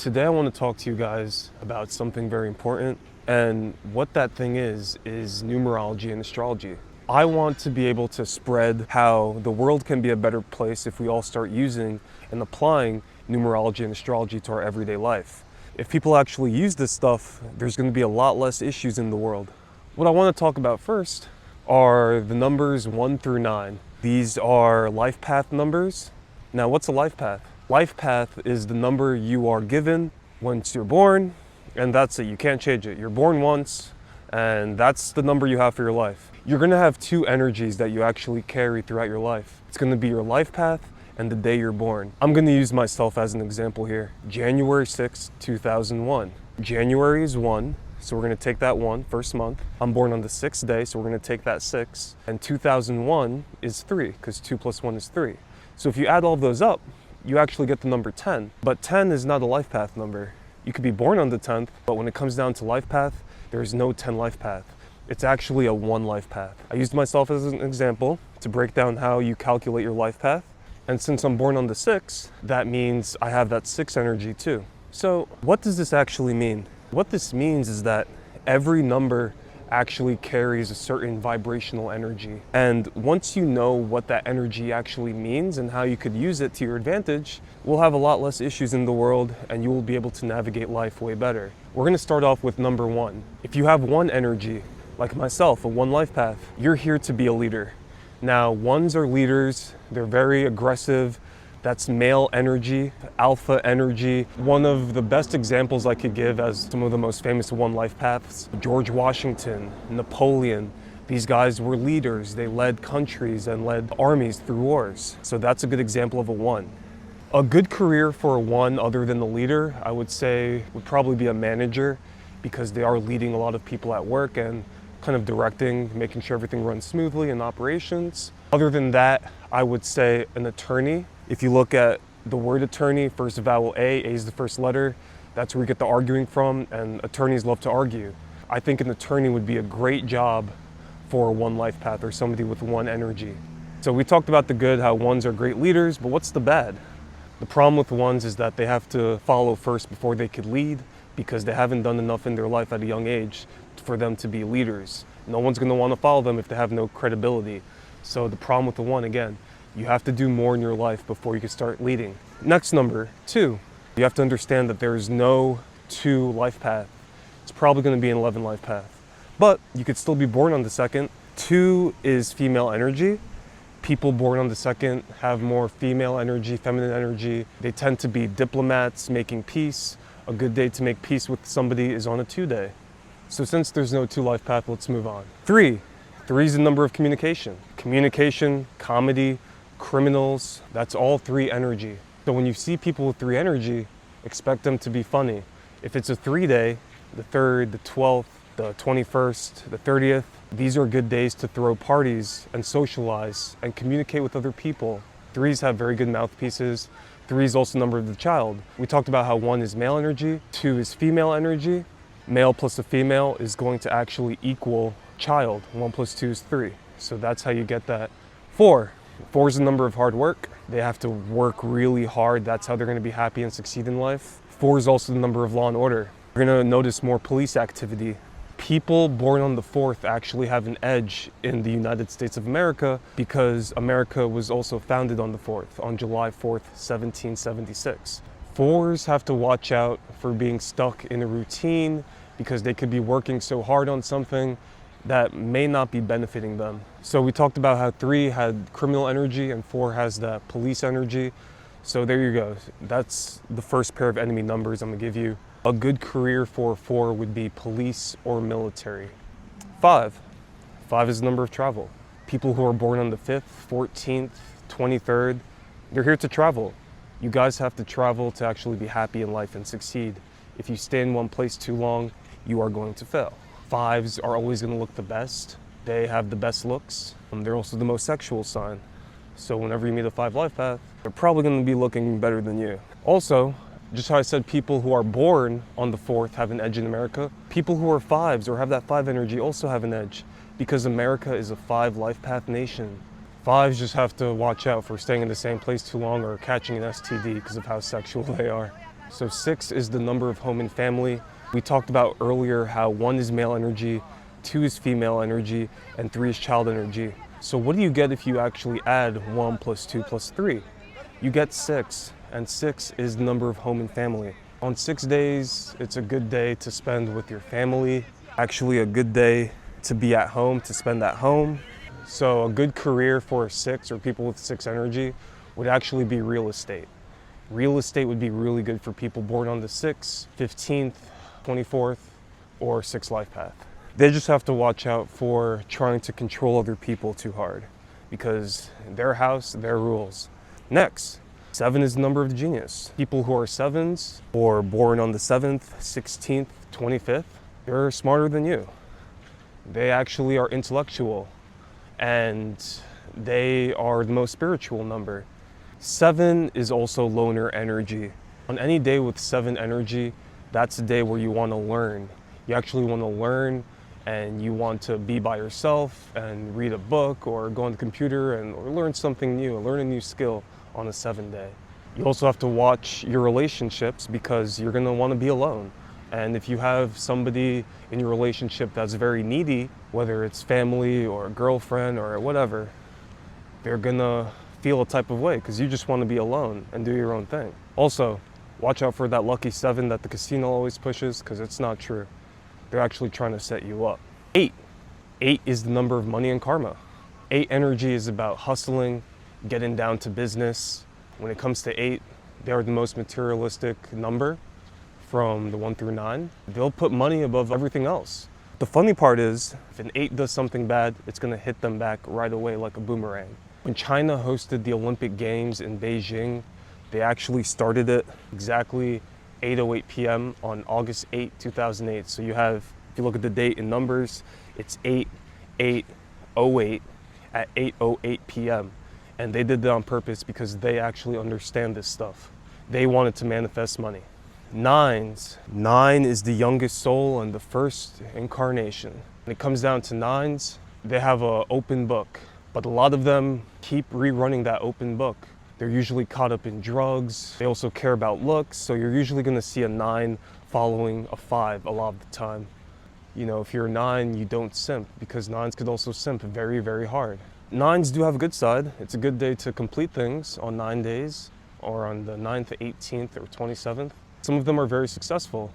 Today I want to talk to you guys about something very important, and what that thing is numerology and astrology. I want to be able to spread how the world can be a better place if we all start using and applying numerology and astrology to our everyday life. If people actually use this stuff, there's going to be a lot less issues in the world. What I want to talk about first are the numbers 1 through 9. These are life path numbers. Now, what's a life path? Life path is the number you are given once you're born, and that's it. You can't change it. You're born once, and that's the number you have for your life. You're going to have two energies that you actually carry throughout your life. It's going to be your life path and the day you're born. I'm going to use myself as an example here. January 6, 2001. January is 1, so we're going to take that 1, first month. I'm born on the 6th day, so we're going to take that 6. And 2001 is 3, because 2 plus 1 is 3. So if you add all of those up, you actually get the number 10. But 10 is not a life path number. You could be born on the 10th, but when it comes down to life path, there's no 10 life path. It's actually a 1 life path. I used myself as an example to break down how you calculate your life path. And since I'm born on the 6th, that means I have that 6 energy too. So what does this actually mean? What this means is that every number actually carries a certain vibrational energy. And once you know what that energy actually means and how you could use it to your advantage, we'll have a lot less issues in the world and you will be able to navigate life way better. We're gonna start off with number 1. If you have 1 energy, like myself, a 1 life path, you're here to be a leader. Now, 1s are leaders, they're very aggressive. That's male energy, alpha energy. One of the best examples I could give as some of the most famous 1 life paths, George Washington, Napoleon. These guys were leaders. They led countries and led armies through wars. So that's a good example of a 1. A good career for a 1 other than the leader, I would say, would probably be a manager, because they are leading a lot of people at work and kind of directing, making sure everything runs smoothly in operations. Other than that, I would say an attorney. If you look at the word attorney, first vowel A is the first letter. That's where we get the arguing from, and attorneys love to argue. I think an attorney would be a great job for a 1 life path or somebody with 1 energy. So we talked about the good, how 1s are great leaders, but what's the bad? The problem with 1s is that they have to follow first before they could lead, because they haven't done enough in their life at a young age for them to be leaders. No one's gonna wanna follow them if they have no credibility. So the problem with the 1, again, you have to do more in your life before you can start leading. Next number, 2. You have to understand that there is no 2 life path. It's probably going to be an 11 life path. But you could still be born on the 2nd. 2 is female energy. People born on the 2nd have more female energy, feminine energy. They tend to be diplomats, making peace. A good day to make peace with somebody is on a 2 day. So since there's no 2 life path, let's move on. 3. 3 is the number of communication. Communication, comedy, criminals, that's all 3 energy. So when you see people with 3 energy, expect them to be funny. If it's a 3 day, the 3rd, the 12th, the 21st, the 30th, these are good days to throw parties and socialize and communicate with other people. 3s have very good mouthpieces. 3 is also the number of the child. We talked about how 1 is male energy, 2 is female energy. Male plus a female is going to actually equal child. 1 plus 2 is 3. So that's how you get that. 4 is the number of hard work. They have to work really hard. That's how they're going to be happy and succeed in life. 4 is also the number of law and order. You're going to notice more police activity. People born on the 4th actually have an edge in the United States of America, because America was also founded on the 4th, on July 4th, 1776. 4s have to watch out for being stuck in a routine, because they could be working so hard on something that may not be benefiting them. So we talked about how 3 had criminal energy and 4 has that police energy. So there you go. That's the first pair of enemy numbers I'm gonna give you. A good career for 4 would be police or military. 5 is the number of travel. People who are born on the 5th, 14th, 23rd, they're here to travel. You guys have to travel to actually be happy in life and succeed. If you stay in one place too long, you are going to fail. 5s are always going to look the best. They have the best looks. They're also the most sexual sign. So whenever you meet a 5 life path, they're probably going to be looking better than you. Also, just how I said people who are born on the 4th have an edge in America, people who are 5s or have that 5 energy also have an edge, because America is a 5 life path nation. 5s just have to watch out for staying in the same place too long or catching an STD because of how sexual they are. So 6 is the number of home and family. We talked about earlier how 1 is male energy, 2 is female energy, and 3 is child energy. So what do you get if you actually add 1 plus 2 plus 3? You get 6, and 6 is the number of home and family. On 6 days, it's a good day to spend with your family. Actually a good day to be at home, to spend at home. So a good career for a 6 or people with 6 energy would actually be real estate. Real estate would be really good for people born on the 6th, 15th, 24th, or 6th life path. They just have to watch out for trying to control other people too hard because their house, their rules. Next, 7 is the number of the genius. People who are 7s or born on the 7th, 16th, 25th, they're smarter than you. They actually are intellectual and they are the most spiritual number. 7 is also loner energy. On any day with 7 energy, that's a day where you want to learn. You actually want to learn and you want to be by yourself and read a book or go on the computer and or learn something new, learn a new skill on a 7 day. You also have to watch your relationships because you're going to want to be alone. And if you have somebody in your relationship that's very needy, whether it's family or a girlfriend or whatever, they're gonna feel a type of way because you just want to be alone and do your own thing. Also, watch out for that lucky 7 that the casino always pushes because it's not true. They're actually trying to set you up. 8 is the number of money and karma. 8 energy is about hustling, getting down to business. When it comes to 8, they are the most materialistic number from the 1 through 9. They'll put money above everything else. The funny part is, if an 8 does something bad, it's gonna hit them back right away like a boomerang. When China hosted the Olympic Games in Beijing, they actually started it exactly 8:08 p.m. on August 8, 2008. So you have, if you look at the date in numbers, it's 8/8/08 at 8:08 p.m. And they did that on purpose because they actually understand this stuff. They wanted to manifest money. 9s. 9 is the youngest soul and the first incarnation. When it comes down to 9s, they have an open book, but a lot of them keep rerunning that open book. They're usually caught up in drugs. They also care about looks, so you're usually gonna see a 9 following a 5 a lot of the time. You know, if you're a 9, you don't simp because 9s could also simp very, very hard. 9s do have a good side. It's a good day to complete things on 9 days or on the 9th, 18th, or 27th. Some of them are very successful.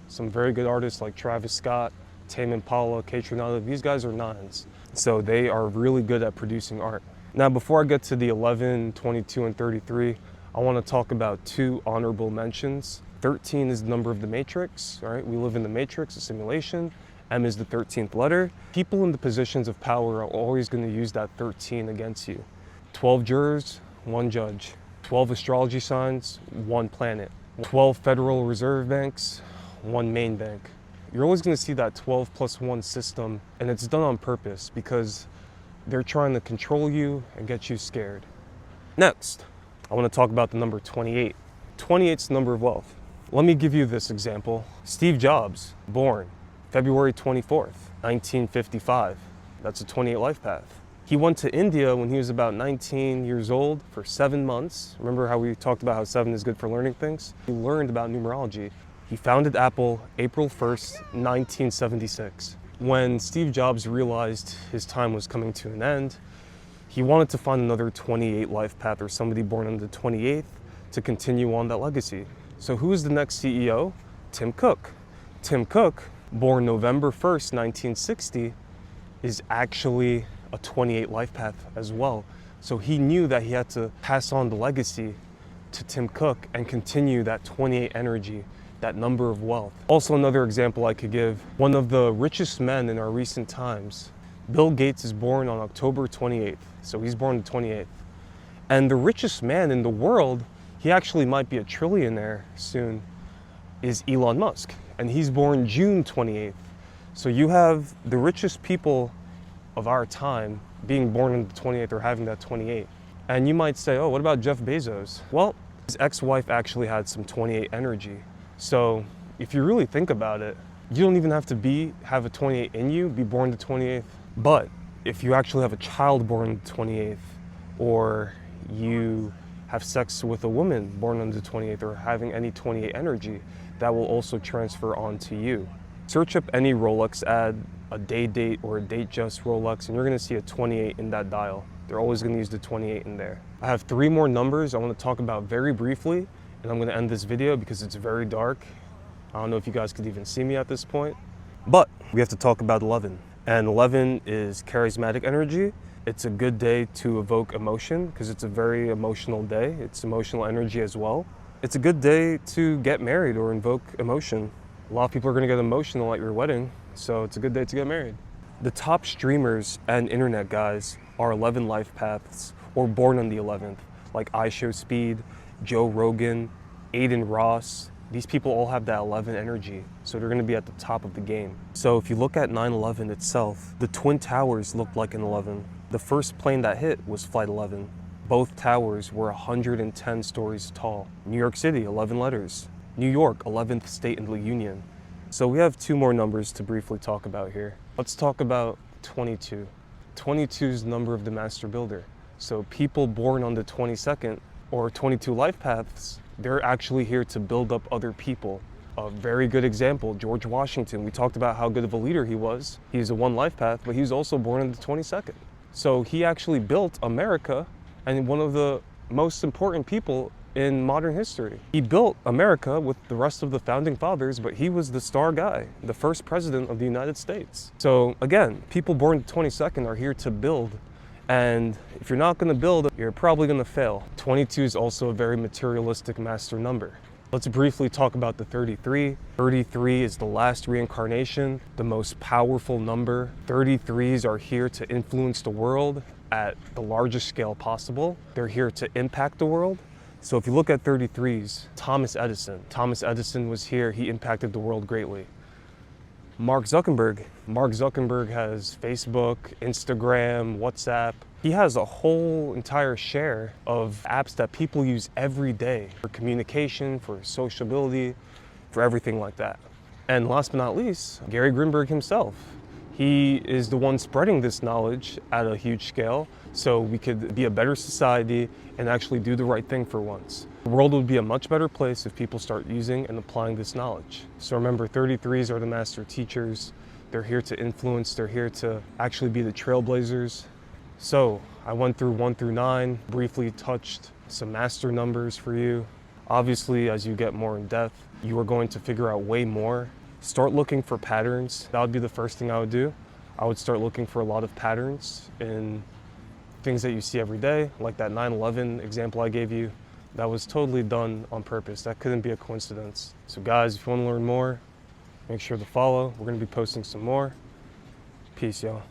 Some very good artists like Travis Scott, Tame Impala, Kaytranada, these guys are 9s. So they are really good at producing art. Now, before I get to the 11, 22, and 33, I want to talk about 2 honorable mentions. 13 is the number of the matrix, all right? We live in the matrix, a simulation. M is the 13th letter. People in the positions of power are always going to use that 13 against you. 12 jurors, 1 judge. 12 astrology signs, 1 planet. 12 Federal Reserve banks, 1 main bank. You're always going to see that 12 plus 1 system, and it's done on purpose because they're trying to control you and get you scared. Next, I want to talk about the number 28. 28 is the number of wealth. Let me give you this example. Steve Jobs, born February 24th, 1955. That's a 28 life path. He went to India when he was about 19 years old for 7 months. Remember how we talked about how 7 is good for learning things? He learned about numerology. He founded Apple April 1st, 1976. When Steve Jobs realized his time was coming to an end, he wanted to find another 28 life path or somebody born on the 28th to continue on that legacy. So who is the next CEO? Tim Cook. Tim Cook, born November 1st, 1960, is actually a 28 life path as well. So he knew that he had to pass on the legacy to Tim Cook and continue that 28 energy, that number of wealth. Also, another example I could give, one of the richest men in our recent times, Bill Gates, is born on October 28th. So he's born the 28th. And the richest man in the world, he actually might be a trillionaire soon, is Elon Musk. And he's born June 28th. So you have the richest people of our time being born on the 28th or having that 28. And you might say, oh, what about Jeff Bezos? Well, his ex-wife actually had some 28 energy. So if you really think about it, you don't even have to have a 28 in you, be born the 28th. But if you actually have a child born the 28th, or you have sex with a woman born on the 28th or having any 28 energy, that will also transfer onto you. Search up any Rolex ad, a day date or a date just Rolex, and you're gonna see a 28 in that dial. They're always gonna use the 28 in there. I have 3 more numbers I wanna talk about very briefly, and I'm gonna end this video because it's very dark. I don't know if you guys could even see me at this point, but we have to talk about 11. And 11 is charismatic energy. It's a good day to evoke emotion because it's a very emotional day. It's emotional energy as well. It's a good day to get married or invoke emotion. A lot of people are gonna get emotional at your wedding, so it's a good day to get married. The top streamers and internet guys are 11 life paths or born on the 11th, like iShowSpeed, Joe Rogan, Aiden Ross. These people all have that 11 energy, so they're gonna be at the top of the game. So if you look at 9/11 itself, the Twin Towers looked like an 11. The first plane that hit was Flight 11. Both towers were 110 stories tall. New York City, 11 letters. New York, 11th state in the Union. So we have 2 more numbers to briefly talk about here. Let's talk about 22. 22 is the number of the master builder. So people born on the 22nd or 22 life paths, they're actually here to build up other people. A very good example, George Washington. We talked about how good of a leader he was. He's a 1 life path, but he was also born on the 22nd. So he actually built America and one of the most important people in modern history. He built America with the rest of the founding fathers, but he was the star guy, the first president of the United States. So again, people born the 22nd are here to build. And if you're not gonna build, you're probably gonna fail. 22 is also a very materialistic master number. Let's briefly talk about the 33. 33 is the last reincarnation, the most powerful number. 33s are here to influence the world at the largest scale possible. They're here to impact the world. So if you look at 33s, Thomas Edison was here, he impacted the world greatly. Mark Zuckerberg has Facebook, Instagram, WhatsApp. He has a whole entire share of apps that people use every day for communication, for sociability, for everything like that. And last but not least, Gary Grinberg himself. He is the one spreading this knowledge at a huge scale so we could be a better society and actually do the right thing for once. The world would be a much better place if people start using and applying this knowledge. So remember, 33s are the master teachers. They're here to influence, they're here to actually be the trailblazers. So I went through 1 through 9, briefly touched some master numbers for you. Obviously, as you get more in depth, you are going to figure out way more. Start looking for patterns. That would be the first thing I would do. I would start looking for a lot of patterns in things that you see every day, like that 9/11 example I gave you. That was totally done on purpose. That couldn't be a coincidence. So guys, if you want to learn more, make sure to follow. We're going to be posting some more. Peace, y'all.